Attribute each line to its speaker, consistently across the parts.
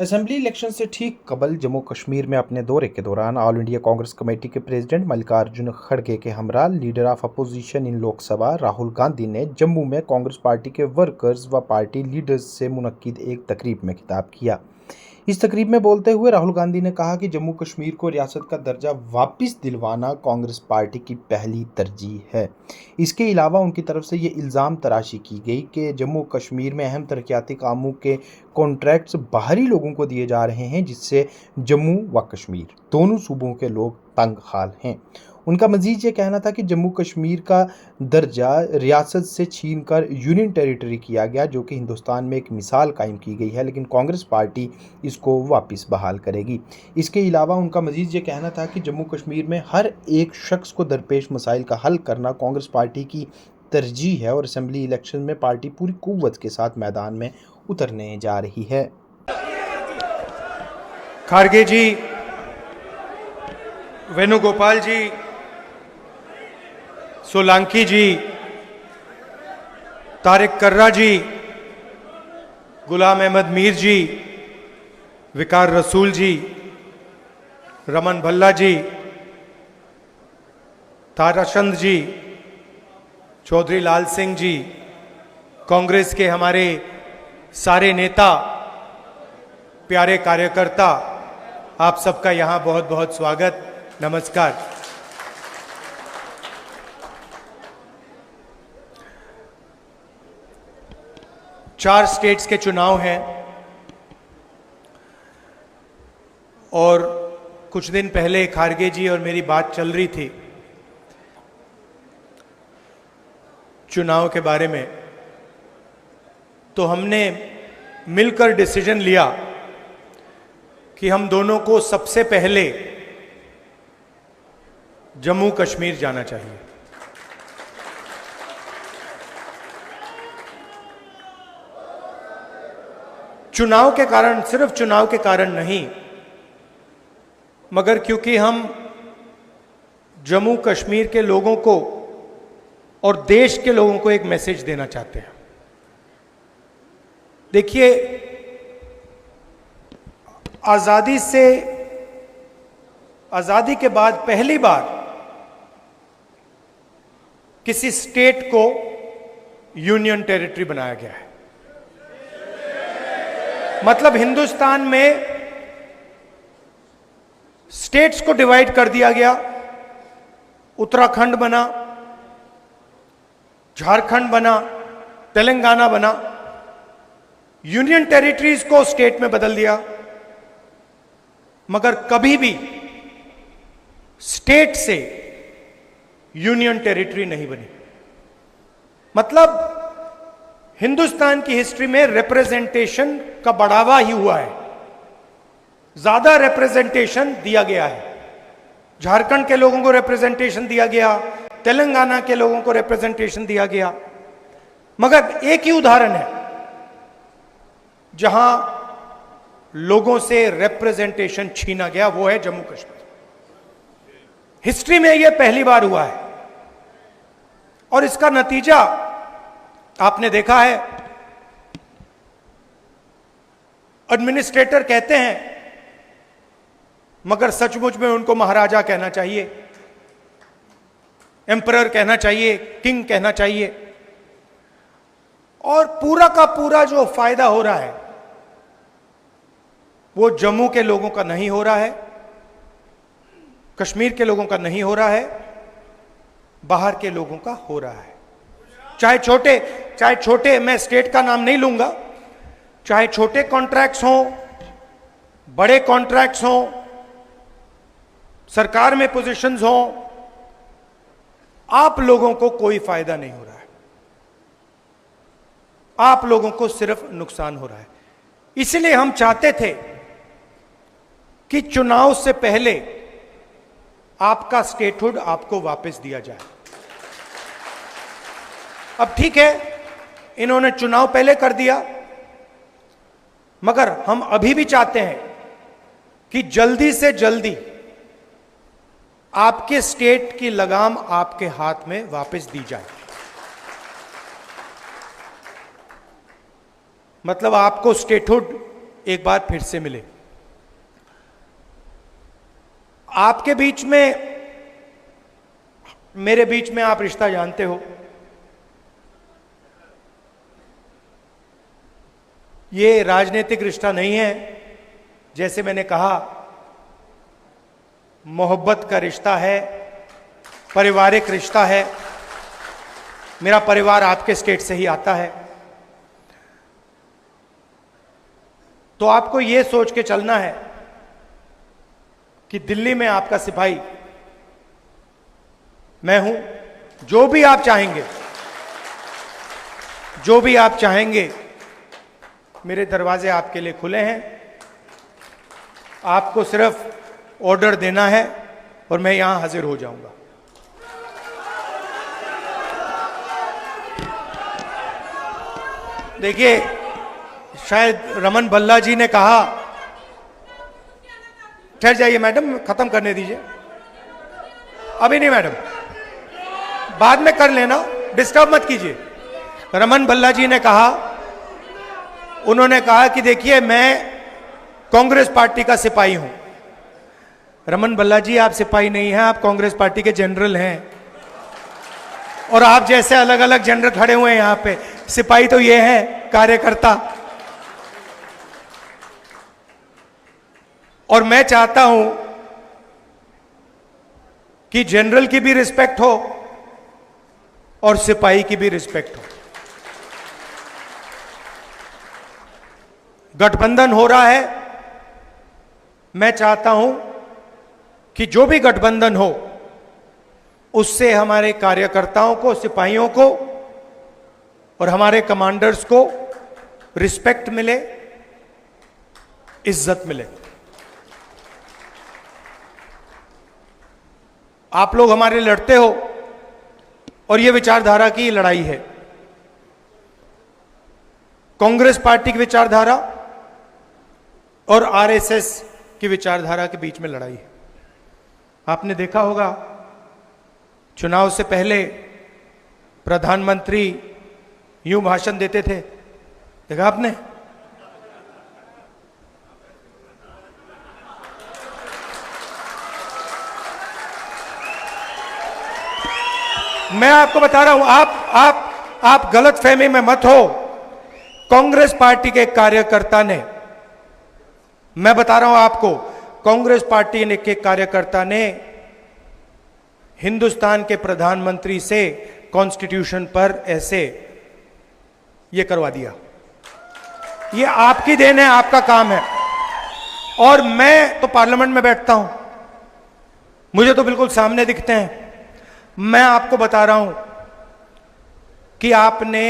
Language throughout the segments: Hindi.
Speaker 1: असेंबली इलेक्शन से ठीक कबल जम्मू कश्मीर में अपने दौरे के दौरान ऑल इंडिया कांग्रेस कमेटी के प्रेसिडेंट मल्लिकार्जुन खड़गे के हमरा leader of opposition in Lok Sabha Rahul Gandhi ने जम्मू में कांग्रेस पार्टी के वर्कर्स व पार्टी लीडर्स से मुनक्किद एक तकरीब में खिताब किया। इस तकरीब में बोलते हुए राहुल गांधी ने कहा कि जम्मू कश्मीर को रियासत का दर्जा वापस दिलवाना कांग्रेस पार्टी की पहली तरजीह है। इसके अलावा उनकी तरफ से ये इल्ज़ाम तराशी की गई कि जम्मू कश्मीर में अहम तरक्याती कामों के कॉन्ट्रैक्ट्स बाहरी लोगों को दिए जा रहे हैं, जिससे जम्मू व कश्मीर दोनों सूबों के लोग तंग हाल हैं। उनका मजीद ये कहना था कि जम्मू कश्मीर का दर्जा रियासत से छीनकर यूनियन टेरिटरी किया गया, जो कि हिंदुस्तान में एक मिसाल कायम की गई है, लेकिन कांग्रेस पार्टी इसको वापस बहाल करेगी। इसके अलावा उनका मजीद ये कहना था कि जम्मू कश्मीर में हर एक शख्स को दरपेश मसाइल का हल करना कांग्रेस पार्टी की तरजीह है और असेंबली इलेक्शन में पार्टी पूरी कुव्वत के साथ मैदान में उतरने जा रही है।
Speaker 2: खारगे जी, वेणुगोपाल जी, सोलंकी जी, तारिक कर्रा जी, गुलाम अहमद मीर जी, विकार रसूल जी, रमन भल्ला जी, ताराचंद जी, चौधरी लाल सिंह जी, कांग्रेस के हमारे सारे नेता, प्यारे कार्यकर्ता, आप सबका यहां बहुत बहुत स्वागत, नमस्कार। चार स्टेट्स के चुनाव हैं और कुछ दिन पहले खारगे जी और मेरी बात चल रही थी चुनाव के बारे में, तो हमने मिलकर डिसीजन लिया कि हम दोनों को सबसे पहले जम्मू कश्मीर जाना चाहिए। चुनाव के कारण, सिर्फ चुनाव के कारण नहीं, मगर क्योंकि हम जम्मू कश्मीर के लोगों को और देश के लोगों को एक मैसेज देना चाहते हैं। देखिए, आजादी के बाद पहली बार किसी स्टेट को यूनियन टेरिटरी बनाया गया है। मतलब हिंदुस्तान में स्टेट्स को डिवाइड कर दिया गया। उत्तराखंड बना, झारखंड बना, तेलंगाना बना, यूनियन टेरिटरीज को स्टेट में बदल दिया, मगर कभी भी स्टेट से यूनियन टेरिटरी नहीं बनी। मतलब हिंदुस्तान की हिस्ट्री में रिप्रेजेंटेशन का बढ़ावा ही हुआ है, ज्यादा रिप्रेजेंटेशन दिया गया है। झारखंड के लोगों को रिप्रेजेंटेशन दिया गया, तेलंगाना के लोगों को रिप्रेजेंटेशन दिया गया, मगर एक ही उदाहरण है जहां लोगों से रिप्रेजेंटेशन छीना गया, वो है जम्मू कश्मीर। हिस्ट्री में यह पहली बार हुआ है और इसका नतीजा आपने देखा है। एडमिनिस्ट्रेटर कहते हैं, मगर सचमुच में उनको महाराजा कहना चाहिए, एम्परर कहना चाहिए, किंग कहना चाहिए, और पूरा का पूरा जो फायदा हो रहा है वो जम्मू के लोगों का नहीं हो रहा है, कश्मीर के लोगों का नहीं हो रहा है, बाहर के लोगों का हो रहा है। चाहे छोटे, मैं स्टेट का नाम नहीं लूंगा, चाहे छोटे कॉन्ट्रैक्ट्स हों, बड़े कॉन्ट्रैक्ट्स हों, सरकार में पोजीशंस हों, आप लोगों को कोई फायदा नहीं हो रहा है, आप लोगों को सिर्फ नुकसान हो रहा है। इसलिए हम चाहते थे कि चुनाव से पहले आपका स्टेटहुड आपको वापस दिया जाए। अब ठीक है, इन्होंने चुनाव पहले कर दिया, मगर हम अभी भी चाहते हैं कि जल्दी से जल्दी आपके स्टेट की लगाम आपके हाथ में वापस दी जाए। मतलब आपको स्टेटहुड एक बार फिर से मिले। आपके बीच में, मेरे बीच में आप रिश्ता जानते हो। ये राजनीतिक रिश्ता नहीं है, जैसे मैंने कहा मोहब्बत का रिश्ता है, पारिवारिक रिश्ता है। मेरा परिवार आपके स्टेट से ही आता है। तो आपको यह सोच के चलना है कि दिल्ली में आपका सिपाही मैं हूं। जो भी आप चाहेंगे, जो भी आप चाहेंगे, मेरे दरवाजे आपके लिए खुले हैं। आपको सिर्फ ऑर्डर देना है और मैं यहां हाजिर हो जाऊंगा। देखिए, शायद रमन भल्ला जी ने कहा, ठहर जाइए मैडम, खत्म करने दीजिए। अभी नहीं मैडम, बाद में कर लेना, डिस्टर्ब मत कीजिए। रमन भल्ला जी ने कहा, उन्होंने कहा कि देखिए मैं कांग्रेस पार्टी का सिपाही हूं। रमन भल्ला जी, आप सिपाही नहीं हैं, आप कांग्रेस पार्टी के जनरल हैं। और आप जैसे अलग अलग जनरल खड़े हुए हैं यहां पे। सिपाही तो ये है, कार्यकर्ता। और मैं चाहता हूं कि जनरल की भी रिस्पेक्ट हो और सिपाही की भी रिस्पेक्ट हो। गठबंधन हो रहा है, मैं चाहता हूं कि जो भी गठबंधन हो उससे हमारे कार्यकर्ताओं को, सिपाहियों को और हमारे कमांडर्स को रिस्पेक्ट मिले, इज्जत मिले। आप लोग हमारे लड़ते हो और यह विचारधारा की लड़ाई है। कांग्रेस पार्टी की विचारधारा और आरएसएस की विचारधारा के बीच में लड़ाई है। आपने देखा होगा, चुनाव से पहले प्रधानमंत्री यूं भाषण देते थे, देखा आपने? मैं आपको बता रहा हूं, आप गलत फहमी में मत हो। कांग्रेस पार्टी के कार्यकर्ता ने, मैं बता रहा हूं आपको, कांग्रेस पार्टी के कार्यकर्ता ने हिंदुस्तान के प्रधानमंत्री से कॉन्स्टिट्यूशन पर ऐसे ये करवा दिया। ये आपकी देन है, आपका काम है। और मैं तो पार्लियामेंट में बैठता हूं, मुझे तो बिल्कुल सामने दिखते हैं। मैं आपको बता रहा हूं कि आपने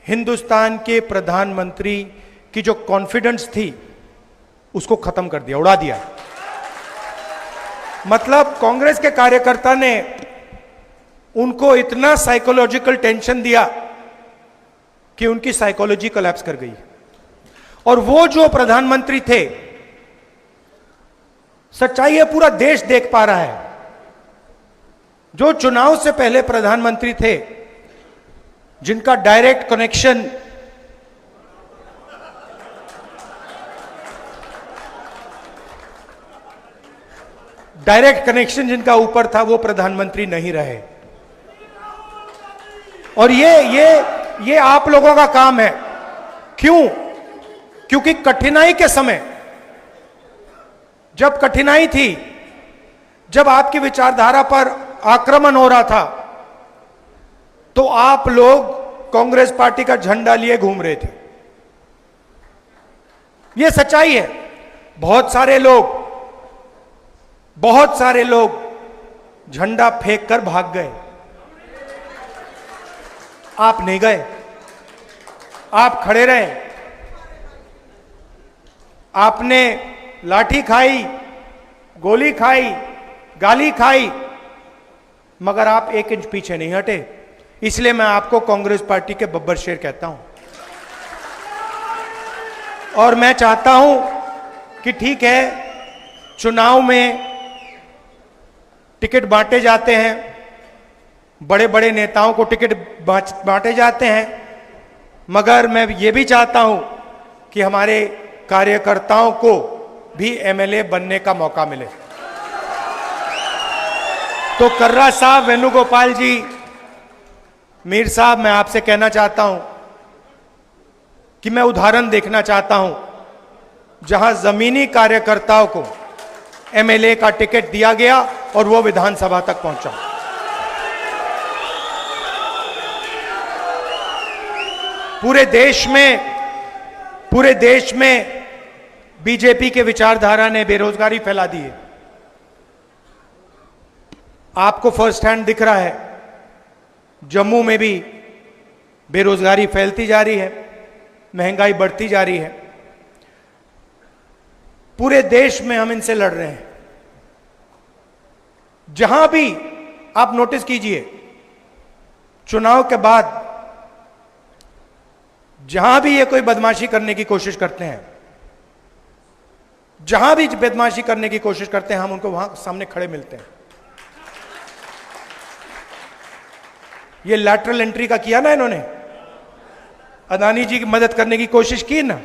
Speaker 2: हिंदुस्तान के प्रधानमंत्री की जो कॉन्फिडेंस थी उसको खत्म कर दिया, उड़ा दिया। मतलब कांग्रेस के कार्यकर्ता ने उनको इतना साइकोलॉजिकल टेंशन दिया कि उनकी साइकोलॉजी कोलैप्स कर गई। और वो जो प्रधानमंत्री थे, सच्चाई है पूरा देश देख पा रहा है, जो चुनाव से पहले प्रधानमंत्री थे, जिनका डायरेक्ट कनेक्शन जिनका ऊपर था, वो प्रधानमंत्री नहीं रहे। और ये आप लोगों का काम है। क्यों? क्योंकि कठिनाई के समय, जब कठिनाई थी, जब आपकी विचारधारा पर आक्रमण हो रहा था, तो आप लोग कांग्रेस पार्टी का झंडा लिए घूम रहे थे। यह सच्चाई है। बहुत सारे लोग झंडा फेंक कर भाग गए। आप नहीं गए, आप खड़े रहे। आपने लाठी खाई, गोली खाई, गाली खाई, मगर आप 1 इंच पीछे नहीं हटे। इसलिए मैं आपको कांग्रेस पार्टी के बब्बर शेर कहता हूं। और मैं चाहता हूं कि ठीक है, चुनाव में टिकट बांटे जाते हैं, बड़े बड़े नेताओं को टिकट बांटे जाते हैं, मगर मैं ये भी चाहता हूं कि हमारे कार्यकर्ताओं को भी एमएलए बनने का मौका मिले। तो कर्रा साहब, वेणुगोपाल जी, मीर साहब, मैं आपसे कहना चाहता हूं कि मैं उदाहरण देखना चाहता हूं जहां जमीनी कार्यकर्ताओं को एमएलए का टिकट दिया गया और वो विधानसभा तक पहुंचा। पूरे देश में बीजेपी के विचारधारा ने बेरोजगारी फैला दी है। आपको फर्स्ट हैंड दिख रहा है, जम्मू में भी बेरोजगारी फैलती जा रही है, महंगाई बढ़ती जा रही है। पूरे देश में हम इनसे लड़ रहे हैं। जहां भी आप नोटिस कीजिए, चुनाव के बाद जहां भी ये कोई बदमाशी करने की कोशिश करते हैं, जहां भी बदमाशी करने की कोशिश करते हैं, हम उनको वहां सामने खड़े मिलते हैं। ये लैटरल एंट्री का किया ना इन्होंने, अदानी जी की मदद करने की कोशिश की ना,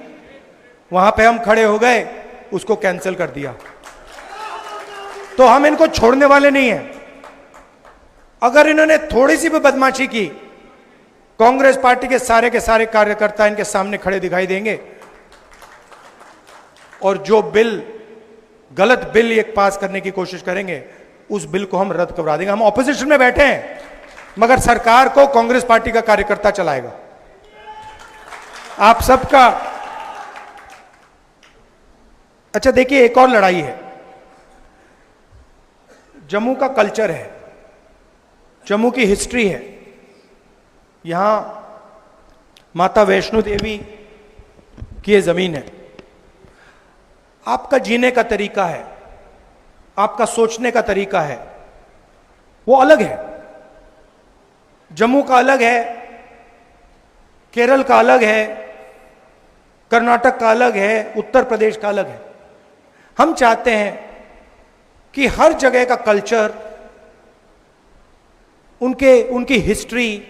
Speaker 2: वहां पे हम खड़े हो गए, उसको कैंसिल कर दिया। तो हम इनको छोड़ने वाले नहीं हैं। अगर इन्होंने थोड़ी सी भी बदमाशी की, कांग्रेस पार्टी के सारे कार्यकर्ता इनके सामने खड़े दिखाई देंगे और जो गलत बिल एक पास करने की कोशिश करेंगे, उस बिल को हम रद्द करवा देंगे। हम ऑपोजिशन में बैठे हैं, मगर सरकार को कांग्रेस पार्टी का कार्यकर्ता चलाएगा। आप सबका अच्छा देखिए, एक और लड़ाई है। जम्मू का कल्चर है, जम्मू की हिस्ट्री है। यहां माता वैष्णो देवी की ये जमीन है। आपका जीने का तरीका है, आपका सोचने का तरीका है, वो अलग है। जम्मू का अलग है, केरल का अलग है, कर्नाटक का अलग है, उत्तर प्रदेश का अलग है। हम चाहते हैं कि हर जगह का कल्चर, उनकी हिस्ट्री,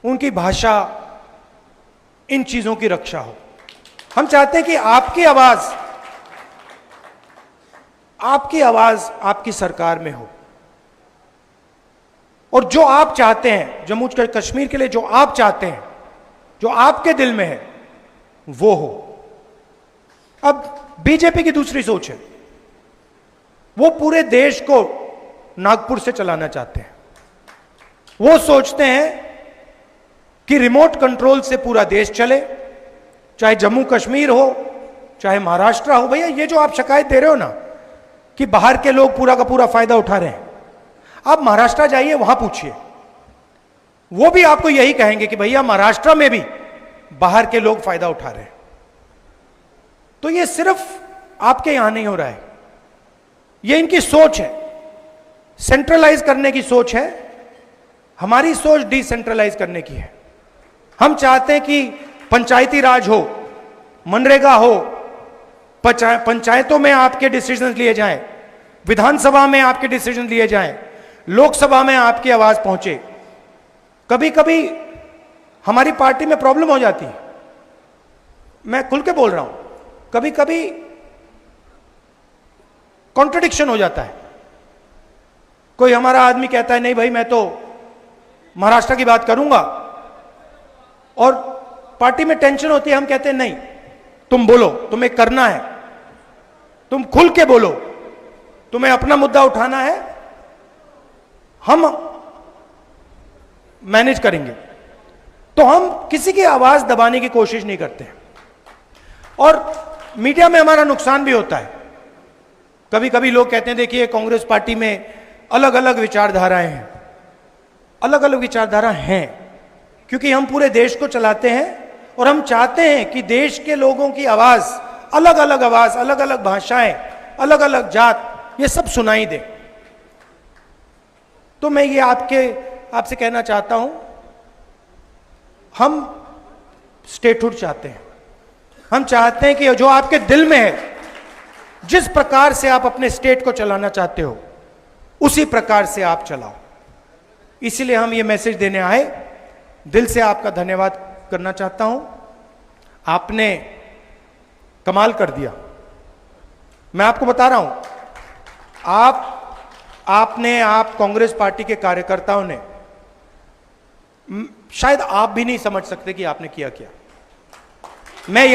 Speaker 2: उनकी भाषा, इन चीजों की रक्षा हो। हम चाहते हैं कि आपकी आवाज आपकी सरकार में हो, और जो आप चाहते हैं जम्मू कश्मीर के लिए, जो आप चाहते हैं, जो आपके दिल में है, वो हो। अब बीजेपी की दूसरी सोच है, वो पूरे देश को नागपुर से चलाना चाहते हैं। वो सोचते हैं कि रिमोट कंट्रोल से पूरा देश चले, चाहे जम्मू कश्मीर हो, चाहे महाराष्ट्र हो। भैया, ये जो आप शिकायत दे रहे हो ना कि बाहर के लोग पूरा का पूरा फायदा उठा रहे हैं, आप महाराष्ट्र जाइए, वहां पूछिए, वो भी आपको यही कहेंगे कि भैया महाराष्ट्र में भी बाहर के लोग फायदा उठा रहे हैं। तो ये सिर्फ आपके यहां नहीं हो रहा है, ये इनकी सोच है, सेंट्रलाइज करने की सोच है। हमारी सोच डिसेंट्रलाइज करने की है। हम चाहते हैं कि पंचायती राज हो, मनरेगा हो, पंचायतों में आपके डिसीजन लिए जाएं, विधानसभा में आपके डिसीजन लिए जाएं, लोकसभा में आपकी आवाज पहुंचे। कभी कभी हमारी पार्टी में प्रॉब्लम हो जाती है, मैं खुल के बोल रहा हूं, कभी कभी कॉन्ट्रडिक्शन हो जाता है। कोई हमारा आदमी कहता है नहीं भाई मैं तो महाराष्ट्र की बात करूंगा, और पार्टी में टेंशन होती है, हम कहते हैं नहीं तुम बोलो, तुम्हें करना है, तुम खुल के बोलो, तुम्हें अपना मुद्दा उठाना है, हम मैनेज करेंगे। तो हम किसी की आवाज दबाने की कोशिश नहीं करते, और मीडिया में हमारा नुकसान भी होता है। कभी कभी लोग कहते हैं देखिए कांग्रेस पार्टी में अलग अलग विचारधाराएं हैं। अलग अलग विचारधारा हैं क्योंकि हम पूरे देश को चलाते हैं, और हम चाहते हैं कि देश के लोगों की आवाज, अलग अलग भाषाएं, अलग अलग जात, ये सब सुनाई दे। तो मैं ये आपसे कहना चाहता हूं, हम स्टेटहुड चाहते हैं। हम चाहते हैं कि जो आपके दिल में है, जिस प्रकार से आप अपने स्टेट को चलाना चाहते हो, उसी प्रकार से आप चलाओ। इसीलिए हम ये मैसेज देने आए। दिल से आपका धन्यवाद करना चाहता हूं। आपने कमाल कर दिया। मैं आपको बता रहा हूं, आप कांग्रेस पार्टी के कार्यकर्ताओं ने, शायद आप भी नहीं समझ सकते कि आपने किया क्या। मैं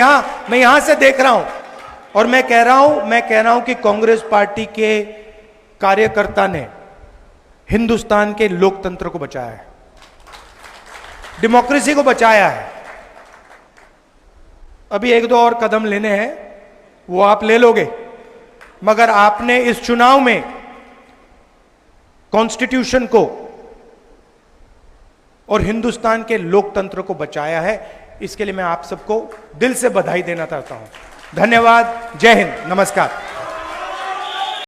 Speaker 2: यहां से देख रहा हूं और मैं कह रहा हूं कि कांग्रेस पार्टी के कार्यकर्ता ने हिंदुस्तान के लोकतंत्र को बचाया है, डेमोक्रेसी को बचाया है। अभी एक दो और कदम लेने हैं, वो आप ले लोगे, मगर आपने इस चुनाव में कॉन्स्टिट्यूशन को और हिंदुस्तान के लोकतंत्र को बचाया है। इसके लिए मैं आप सबको दिल से बधाई देना चाहता हूं। धन्यवाद। जय हिंद। नमस्कार।